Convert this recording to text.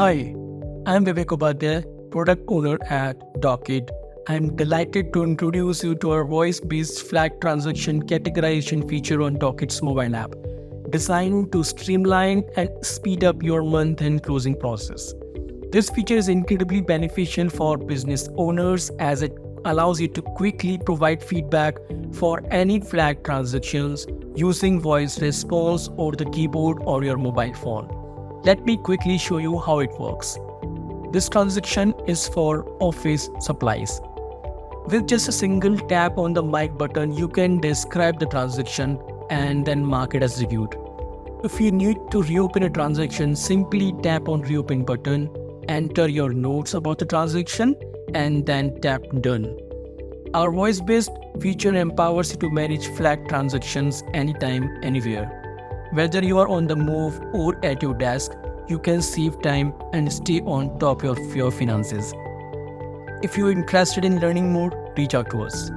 Hi, I'm Vivek Upadhyay, product owner at Docyt. I'm delighted to introduce you to our voice-based flag transaction categorization feature on Docyt's mobile app, designed to streamline and speed up your month-end closing process. This feature is incredibly beneficial for business owners as it allows you to quickly provide feedback for any flag transactions using voice response over the keyboard or your mobile phone. Let me quickly show you how it works. This transaction is for office supplies. With just a single tap on the mic button, you can describe the transaction and then mark it as reviewed. If you need to reopen a transaction, simply tap on reopen button, enter your notes about the transaction, and then tap done. Our voice-based feature empowers you to manage flag transactions anytime, anywhere. Whether you are on the move or at your desk, you can save time and stay on top of your finances. If you're interested in learning more, reach out to us.